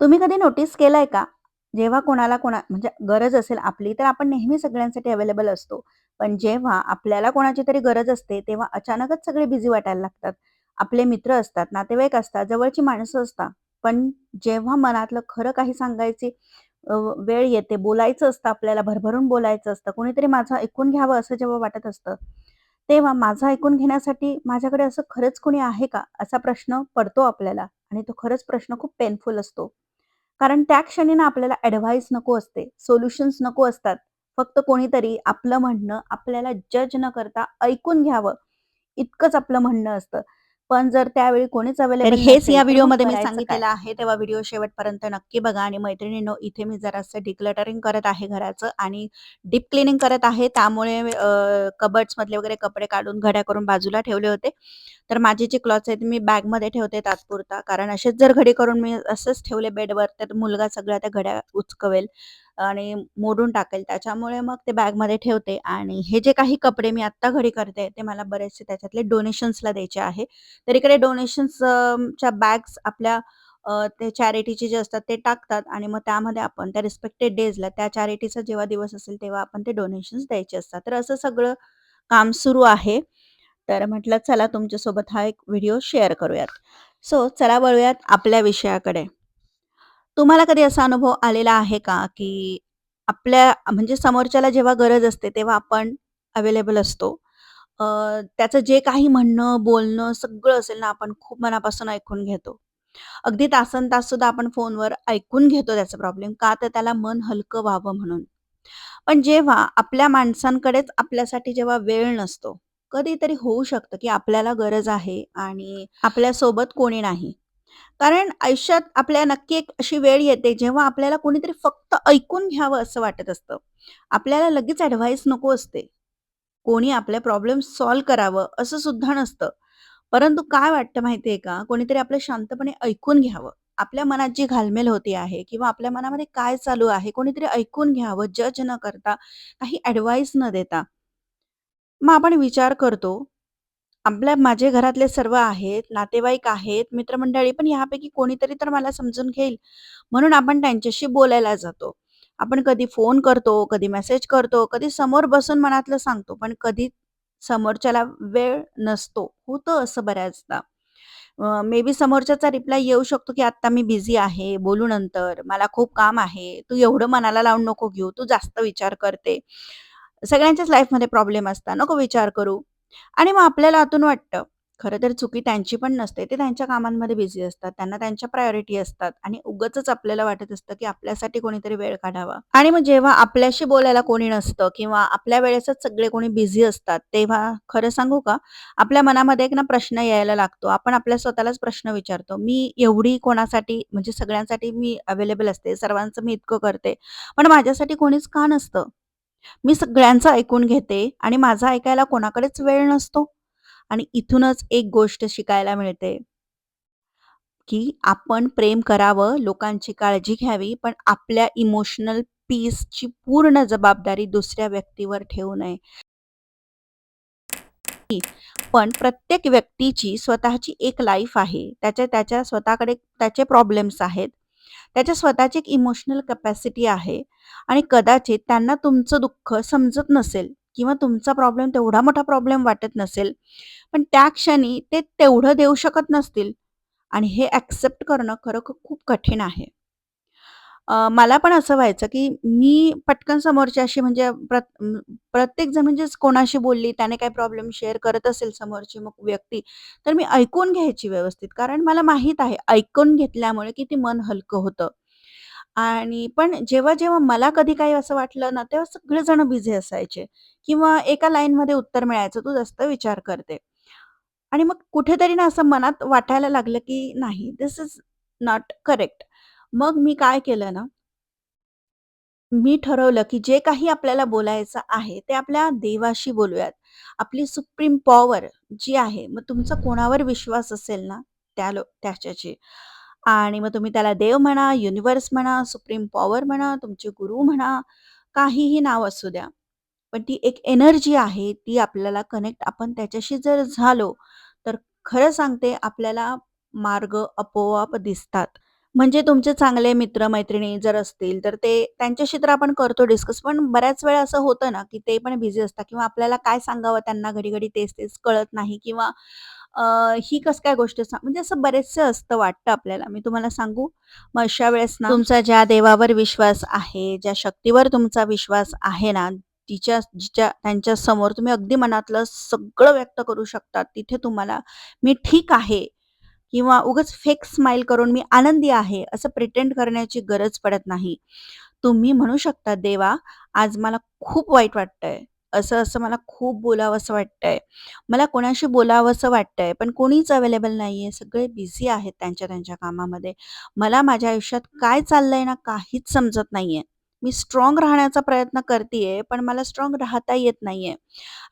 तुम्ही कधी नोटीस केलंय का? जेव्हा कोणाला म्हणजे गरज असेल आपली, तर आपण नेहमी सगळ्यांसाठी अवेलेबल असतो. पण जेव्हा आपल्याला कोणाची तरी गरज असते, तेव्हा अचानकच सगळे बिझी वाटायला लागतात. आपले मित्र असतात, नातेवाईक असतात, जवळची माणसं असतात. पण जेव्हा मनातलं खरं काही सांगायची अ, वेळ येते, बोलायचं असतं आपल्याला, भरभरून बोलायचं असतं, कोणीतरी माझं ऐकून घ्यावं असं जेव्हा वाटत असतं, तेव्हा माझं ऐकून घेण्यासाठी माझ्याकडे असं खरंच कोणी आहे का? असा प्रश्न पडतो आपल्याला आणि तो खरंच प्रश्न खूप पेनफुल असतो. कारण त्या क्षणी ना आपल्याला ॲडव्हाइस नको असते, सोल्युशन्स नको असतात. फक्त कोणीतरी आपलं म्हणणं आपल्याला जज न करता ऐकून घ्यावं, इतकंच आपलं म्हणणं असतं. पण जर त्यावेळी कोणीच तर अवेलेबल हेच नसेल, या तर मग व्हिडिओमध्ये मी करायचं काय? सांगितलेलं आहे. तेव्हा व्हिडिओ शेवटपर्यंत नक्की बघा आणि मैत्रिणींनो, इथे मी जरासं डिक्लटरिंग करत आहे घराचं आणि डीप क्लीनिंग करत आहे. त्यामुळे कबर्ड्समधले वगैरे कपडे काढून घड्या करून बाजूला ठेवले होते. तर माझे जे क्लॉथ्स आहेत मी बॅगमध्ये ठेवते तात्पुरता. कारण असेच जर घडी करून मी असंच ठेवले बेडवर, तर मुलगा सगळ्या त्या घड्या उचकवेल आणि मोडून टाकेल. त्याच्यामुळे मग ते बॅगमध्ये ठेवते आणि हे जे काही कपडे मी आत्ता घडी करते, ते मला बरेचसे त्याच्यातले डोनेशन्सला द्यायचे आहे. तर इकडे डोनेशन्स च्या बॅग्स आपल्या ते चॅरिटीचे जे असतात ते टाकतात आणि मग त्यामध्ये आपण त्या रिस्पेक्टेड डेजला त्या चॅरिटीचा जेव्हा दिवस असेल तेव्हा आपण ते डोनेशन्स द्यायचे असतात. तर असं सगळं काम सुरू आहे. तर म्हटलं चला तुमच्यासोबत हा एक व्हिडिओ शेअर करूयात. सो चला वळूयात आपल्या विषयाकडे. तुम्हाला कधी असा अनुभव आलेला आहे का, की आपल्या म्हणजे समोरच्याला जेव्हा गरज असते तेव्हा आपण अवेलेबल असतो. अ, त्याचं जे काही म्हणणं, बोलणं सगळं असेल ना, आपण खूप मनापासून ऐकून घेतो. अगदी तासनतास सुद्धा आपण फोनवर ऐकून घेतो त्याचा प्रॉब्लेम. का? तर त्याला मन हलकं व्हावं म्हणून. पण जेव्हा आपल्या माणसांकडेच आपल्यासाठी जेव्हा वेळ नसतो, कधीतरी होऊ शकतं, की आपल्याला गरज आहे आणि आपल्यासोबत कोणी नाही. कारण आयुष्यात आपल्या नक्की एक अशी वेळ येते, जेव्हा आपल्याला कोणीतरी फक्त ऐकून घ्यावं असं वाटत असतं. आपल्याला लगेच ॲडव्हाइस नको असते. कोणी आपले प्रॉब्लेम सॉल्व्ह करावं असं सुद्धा नसतं. परंतु काय वाटतं माहिती आहे का? कोणीतरी आपलं शांतपणे ऐकून घ्यावं. आपल्या मनात जी घालमेल होती आहे किंवा आपल्या मनामध्ये काय चालू आहे, कोणीतरी ऐकून घ्यावं, जज न करता, काही ॲडव्हाइस न देता. मग आपण विचार करतो, माझे घरातले सर्व आहेत, नातेवाईक आहेत, मित्रमंडळी पण ह्यापैकी कोणीतरी तर मला समजून घेईल, म्हणून आपण त्यांच्याशी बोलायला जातो. आपण कधी फोन करतो, कधी मेसेज करतो, कधी समोर बसून मनातलं सांगतो, पण कधी समोरच्याला वेळ नसतो. होतं असं बऱ्याचदा. मे बी समोरच्याचा रिप्लाय येऊ शकतो, की "आत्ता मी बिझी आहे, बोलू नंतर, मला खूप काम आहे, तू एवढं मनाला लावून नको घेऊ, तू जास्त विचार करते." सगळ्यांच्याच लाईफमध्ये प्रॉब्लेम असतात, नको विचार करू. आणि मग आपल्याला आतून वाटतं, खरं तर चुकी त्यांची पण नसते. ते त्यांच्या कामांमध्ये बिझी असतात. त्यांना त्यांच्या प्रायोरिटी असतात आणि उगाचच आपल्याला वाटत असतं, की आपल्यासाठी कोणीतरी वेळ काढावा. आणि मग जेव्हा आपल्याशी बोलायला कोणी नसतं किंवा आपल्या वेळेसच सगळे कोणी बिझी असतात, तेव्हा खरं सांगू का, आपल्या मनामध्ये एक ना प्रश्न यायला लागतो. आपण आपल्या स्वतःलाच प्रश्न विचारतो, "मी एवढी कोणासाठी म्हणजे सगळ्यांसाठी मी अवेलेबल असते, सर्वांचं मी इतकं करते, पण माझ्यासाठी कोणीच का नसतं?" मी सगळ्यांचं ऐकून घेते आणि माझं ऐकायला कोणाकडेच वेळ नसतो. आणि इथूनच एक गोष्ट शिकायला मिळते, की आपण प्रेम करावं, लोकांची काळजी घ्यावी, पण आपल्या इमोशनल पीसची पूर्ण जबाबदारी दुसऱ्या व्यक्तीवर ठेवू नये. पण प्रत्येक व्यक्तीची स्वतःची एक लाईफ आहे. त्याच्या स्वतःकडे त्याचे प्रॉब्लेम्स आहेत. त्याच्या स्वतःची एक इमोशनल कॅपॅसिटी आहे आणि कदाचित त्यांना तुमचं दुःख समजत नसेल किंवा तुमचा प्रॉब्लेम तेवढा मोठा प्रॉब्लेम वाटत नसेल. पण त्या क्षणी ते तेवढं देऊ शकत नसतील आणि हे ॲक्सेप्ट करणं खरं खूप कठीण आहे. मला पण असं व्हायचं, की मी पटकन समोरच्याशी म्हणजे प्रत्येकजण म्हणजे कोणाशी बोलली, त्याने काही प्रॉब्लेम शेअर करत असेल समोरची मग व्यक्ती, तर मी ऐकून घ्यायची व्यवस्थित. कारण मला माहीत आहे, ऐकून घेतल्यामुळे किती मन हलकं होतं. आणि पण जेव्हा-जेव्हा मला कधी काही असं वाटलं ना, तेव्हा सगळेजण बिझी असायचे किंवा एका लाईनमध्ये उत्तर मिळायचं, "तू जास्त विचार करते." आणि मग कुठेतरी ना असं मनात वाटायला लागलं, की नाही, धिस इज नॉट करेक्ट. मग मी काय केलं ना, मी ठरवलं, की जे काही आपल्याला बोलायचं आहे, ते आपल्या देवाशी बोलूयात. आपली सुप्रीम पॉवर जी आहे, मग तुमचा कोणावर विश्वास असेल ना, त्याच्याशी आणि मग तुम्ही त्याला देव म्हणा, युनिव्हर्स म्हणा, सुप्रीम पॉवर म्हणा, तुमचे गुरु म्हणा, काहीही नाव असू द्या. पण ती एक एनर्जी आहे, ती आपल्याला कनेक्ट आपण त्याच्याशी जर झालो, तर खरं सांगते आपल्याला मार्ग आपोआप दिसतात. म्हणजे तुमचे चांगले मित्र-मैत्रिणी जर असतील, तर ते त्यांच्याशी तर आपण करतो डिस्कस. पण बऱ्याच वेळा असं होतं ना, की ते पण बिझी असतात किंवा आपल्याला काय सांगावं त्यांना घडी-घडी तेच-तेच कळत नाही किंवा अ, ही कसं काय गोष्ट म्हणजे असं बरेचसं असतं वाटतं आपल्याला. मी तुम्हाला सांगू? मग अशा वेळेस ना, तुमचा ज्या देवावर विश्वास आहे, ज्या शक्तीवर तुमचा विश्वास आहे ना, जिच्या त्यांच्यासमोर तुम्ही अगदी मनातलं सगळं व्यक्त करू शकता. तिथे तुम्हाला "मी ठीक आहे." किंवा उगाच फेक स्माईल करून मी आनंदी आहे, असं प्रिटेंड करण्याची गरज पडत नाही. तुम्ही म्हणू शकता, "देवा, आज मला खूप वाईट वाटतंय. असं-असं मला खूप बोलावसं वाटतंय. मला कोणाशी बोलावसं वाटतंय, पण कोणीच अवेलेबल नाहीये. सगळे बिझी आहेत त्यांच्या कामामध्ये. मला माझ्या आयुष्यात काय चाललंय ना, काहीच समजत नाहीये. मी स्ट्राँग राहण्याचा प्रयत्न करतीये, पण मला स्ट्राँग राहता येत नाहीये."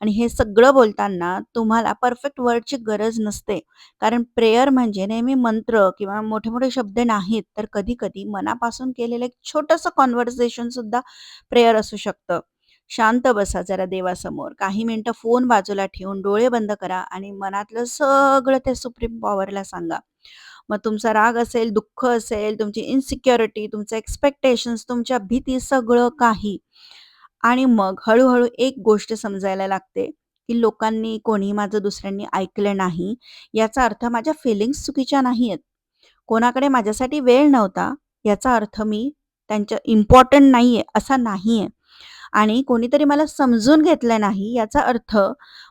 आणि हे सगळं बोलताना तुम्हाला परफेक्ट वर्डची गरज नसते. कारण प्रेयर म्हणजे नेहमी मंत्र किंवा मोठे-मोठे शब्द नाहीत, तर कधी-कधी मनापासून केलेलं एक छोटंसं कन्व्हर्सेशन सुद्धा प्रेयर असू शकतं. शांत बसा जरा देवासमोर. काही मिनिटं फोन बाजूला ठेवून डोळे बंद करा आणि मनातलं सगळं त्या सुप्रीम पॉवरला सांगा. मग तुमचा राग असेल, दुःख असेल, तुमची इन्सिक्युरिटी, तुमचे एक्स्पेक्टेशन्स, तुमच्या भीती, सगळं काही. आणि मग हळू एक गोष्ट समजायला लागते, की लोकांनी कोणी माझं दुसऱ्यांनी ऐकलं नाही, याचा अर्थ माझ्या फीलिंग्स चुकीच्या नाहीयेत. कोणाकडे माझ्यासाठी वेळ नव्हता, याचा अर्थ मी त्यांच्या इम्पोर्टंट नाहीये, असा नाहीये. आणि कोणीतरी मला समजून घेतलं नाही, याचा अर्थ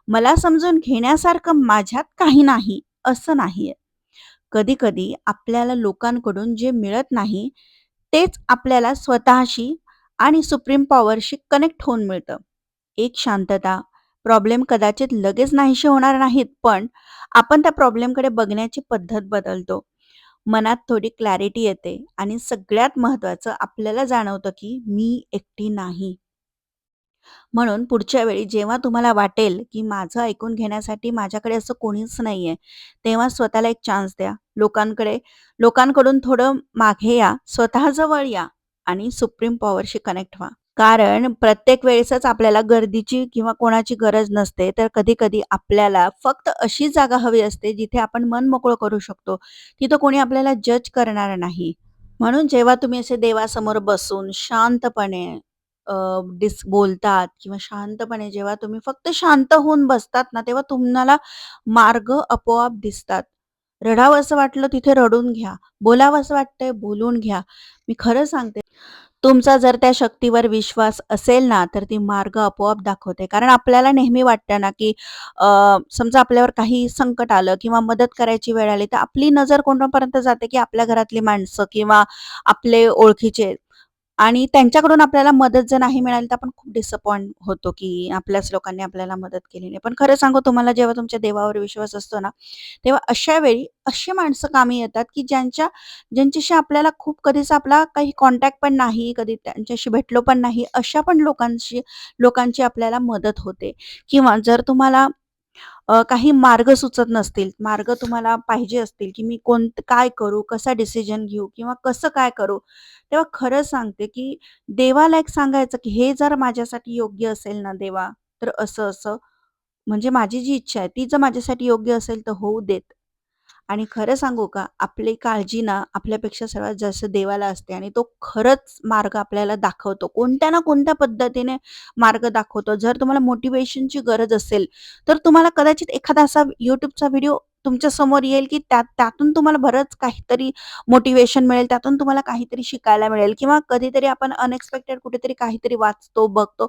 मला समजून घेण्यासारखं माझ्यात काही नाही, असं नाहीये. कधी-कधी आपल्याला लोकांकडून जे मिळत नाही, तेच आपल्याला स्वतःशी आणि सुप्रीम पॉवरशी कनेक्ट होऊन मिळतं. एक शांतता, प्रॉब्लेम कदाचित लगेच नाहीसे होणार नाहीत, पण आपण त्या प्रॉब्लेमकडे बघण्याची पद्धत बदलतो. मनात थोडी क्लॅरिटी येते आणि सगळ्यात महत्त्वाचं आपल्याला जाणवतं, की मी एकटी नाही. म्हणून पुढच्या वेळी जेव्हा तुम्हाला वाटेल, की माझं ऐकून घेण्यासाठी माझ्याकडे असं कोणीच नाहीये, तेव्हा स्वतःला एक चान्स द्या. लोकांकडून थोडं मागे या, स्वतःजवळ या आणि सुप्रीम पॉवरशी कनेक्ट व्हा. कारण प्रत्येक वेळेसच आपल्याला गर्दीची किंवा कोणाची गरज नसते. तर कधी-कधी आपल्याला फक्त अशी जागा हवी असते, जिथे आपण मन मोकळं करू शकतो. तिथं कोणी आपल्याला जज करणार नाही. म्हणून जेव्हा तुम्ही असे देवासमोर बसून शांतपणे अ, बोलतात किंवा शांतपणे जेव्हा तुम्ही फक्त शांत होऊन बसतात ना, तेव्हा तुम्हाला मार्ग आपोआप दिसतात. रडावसं वाटलं तिथे रडून घ्या. बोलावसं वाटतंय बोलून घ्या. मी खरं सांगते, तुमचा जर त्या शक्तीवर विश्वास असेल ना, तर ती मार्ग आपोआप दाखवते. कारण आपल्याला नेहमी वाटतं ना, की समजा आपल्यावर काही संकट आलं किंवा मदत करायची वेळ आली, तर आपली नजर कोणापर्यंत जाते, की आपल्या घरातली माणसं किंवा आपले ओळखीचे आणि त्यांच्याकडून आपल्याला मदत जर नाही मिळाली, तर आपण खूप डिसअपॉइंट होतो, की आपल्याच लोकांनी आपल्याला मदत केली नाही. पण खरं सांगू तुम्हाला, जेव्हा तुमच्या देवावर विश्वास असतो ना, तेव्हा अशा वेळी अशी माणसं कामी येतात, की ज्यांच्याशी आपल्याला खूप कधीच आपला काही कॉन्टॅक्ट पण नाही, कधी त्यांच्याशी भेटलो पण नाही, अशा पण लोकांची आपल्याला मदत होते. किंवा जर तुम्हाला काही मार्ग सुचत नसतील, मार्ग तुम्हाला पाहिजे असतील, की मी काय करू, कसा डिसिजन घेऊ किंवा कसं काय करू, तेव्हा खरं सांगते, की देवाला एक सांगायचं, की हे जर माझ्यासाठी योग्य असेल ना देवा, तर असं-असं म्हणजे माझी जी इच्छा आहे, ती जर माझ्यासाठी योग्य असेल तर होऊ देत. आणि खरं सांगू का, आपली काळजी ना आपल्यापेक्षा सर्वात जास्त देवाला असते आणि तो खरंच मार्ग आपल्याला दाखवतो. कोणत्या ना कोणत्या पद्धतीने मार्ग दाखवतो. जर तुम्हाला मोटिव्हेशनची गरज असेल, तर तुम्हाला कदाचित एखादा असा YouTubeचा व्हिडिओ तुमच्या समोर येईल, की त्यातून तुम्हाला बरंच काहीतरी मोटिव्हेशन मिळेल, त्यातून तुम्हाला काहीतरी शिकायला मिळेल किंवा कधीतरी आपण अनएक्सपेक्टेड कुठेतरी काहीतरी वाचतो, बघतो,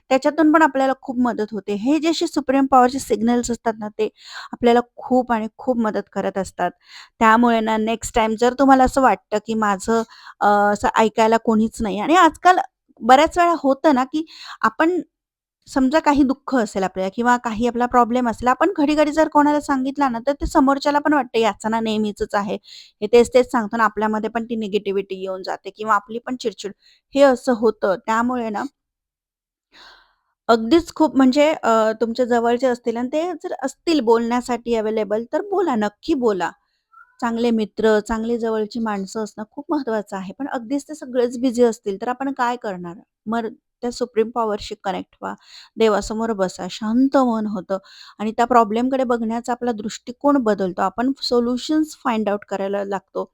त्याच्यातून पण आपल्याला खूप मदत होते. हे जे असे सुप्रीम पॉवरचे सिग्नल्स असतात ना, ते आपल्याला खूप आणि खूप मदत करत असतात. त्यामुळे ना नेक्स्ट टाईम जर तुम्हाला असं वाटतं, की माझं असं ऐकायला कोणीच नाही आणि आजकाल बऱ्याच वेळा होतं ना, की आपण समजा काही दुःख असेल आपल्याला किंवा काही आपला प्रॉब्लेम असेल, आपण घडी-घडी जर कोणाला सांगितला ना, तर ते समोरच्याला पण वाटतं याचं ना नेहमीचंच आहे. हे तेच-तेच सांगतो ना, आपल्यामध्ये पण ती निगेटिव्हिटी येऊन जाते किंवा आपली पण चिडचिड हे असं होतं. त्यामुळे ना अगदीच खूप म्हणजे तुमच्या जवळचे असतील आणि ते जर असतील बोलण्यासाठी अवेलेबल तर बोला, नक्की बोला. चांगले मित्र, चांगली जवळची माणसं असणं खूप महत्त्वाचं आहे. पण अगदीच ते सगळेच बिझी असतील तर आपण काय करणार? मग त्या सुप्रीम पॉवरशी कनेक्ट व्हा. देवासमोर बसा. शांत मन होतं आणि त्या प्रॉब्लेमकडे बघण्याचा आपला दृष्टिकोन बदलतो. आपण सोल्युशन्स फाइंड आउट करायला लागतो.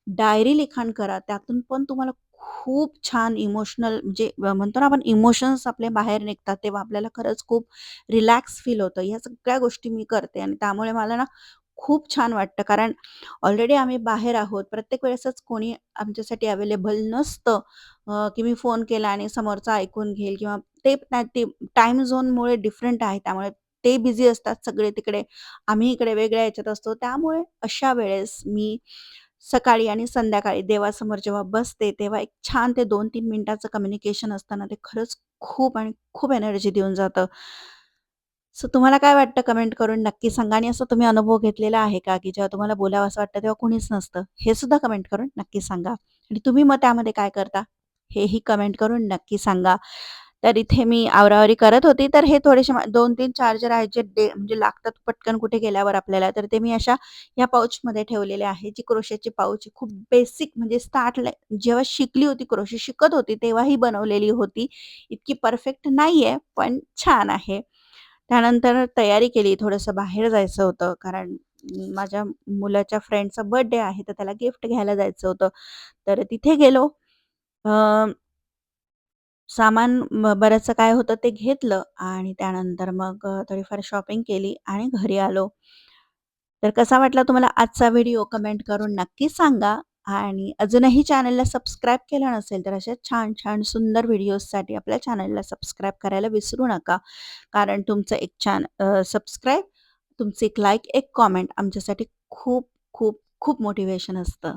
डायरी लिखाण करा. त्यातून पण तुम्हाला खूप छान इमोशनल म्हणजे म्हणतो ना आपण इमोशन्स आपले बाहेर निघतात, तेव्हा आपल्याला खरंच खूप रिलॅक्स फील होतं. ह्या सगळ्या गोष्टी मी करते आणि त्यामुळे मला ना खूप छान वाटतं. कारण ऑलरेडी आम्ही बाहेर आहोत. प्रत्येक वेळेसच कोणी आमच्यासाठी अवेलेबल नसतं, की मी फोन केला आणि समोरचा ऐकून घेईल किंवा ते नाही ते टाईम झोनमुळे डिफरंट आहे. त्यामुळे ते बिझी असतात सगळे तिकडे. आम्ही इकडे वेगळ्या ह्याच्यात असतो. त्यामुळे अशा वेळेस मी सकाळी आणि संध्याकाळी देवासमोर जेव्हा बसते, तेव्हा एक छान ते 2-3 मिनिटाचं कम्युनिकेशन असतं ते खरंच खूप आणि खूप एनर्जी देऊन जातं. सो तुम्हाला काय वाटतं कमेंट करून नक्की सांगा आणि असा तुम्ही अनुभव घेतलेला आहे का, की जेव्हा तुम्हाला बोलावसं वाटतं तेव्हा कुणीच नसतं? हे सुद्धा कमेंट करून नक्की सांगा आणि तुम्ही मग त्यामध्ये काय करता? हेही कमेंट करून नक्की सांगा. तर इथे मी आवराआवरी करत होती, तर हे थोडेसे 2-3 चार्जर आहेत जे म्हणजे लागतात पटकन कुठे गेल्यावर आपल्याला, तर ते मी अशा या पाउचमध्ये ठेवलेले आहे. जी क्रोशेची पाउच आहे. खूप बेसिक म्हणजे जेव्हा शिकली होती क्रोशे शिकत होती तेव्हाही बनवलेली होती. इतकी परफेक्ट नाहीये, पण छान आहे. त्यानंतर तयारी केली. थोडंसं बाहेर जायचं होतं कारण माझ्या मुलाच्या फ्रेंडचा बर्थडे आहे, तर त्याला गिफ्ट घ्यायला जायचं होतं. तर तिथे गेलो. अ, सामान बरचसं काय होतं ते घेतलं आणि त्यानंतर मग थोडीफार शॉपिंग केली आणि घरी आलो. तर कसा वाटला तुम्हाला आजचा व्हिडिओ कमेंट करून नक्की सांगा आणि अजूनही चॅनलला सबस्क्राईब केलं नसेल तर अशा छान-छान सुंदर व्हिडिओजसाठी आपल्या चॅनलला सबस्क्राईब करायला विसरू नका. कारण तुमचं एक छान सबस्क्राईब, तुमची एक लाईक, एक कॉमेंट आमच्यासाठी खूप, खूप, खूप मोटिव्हेशन असतं.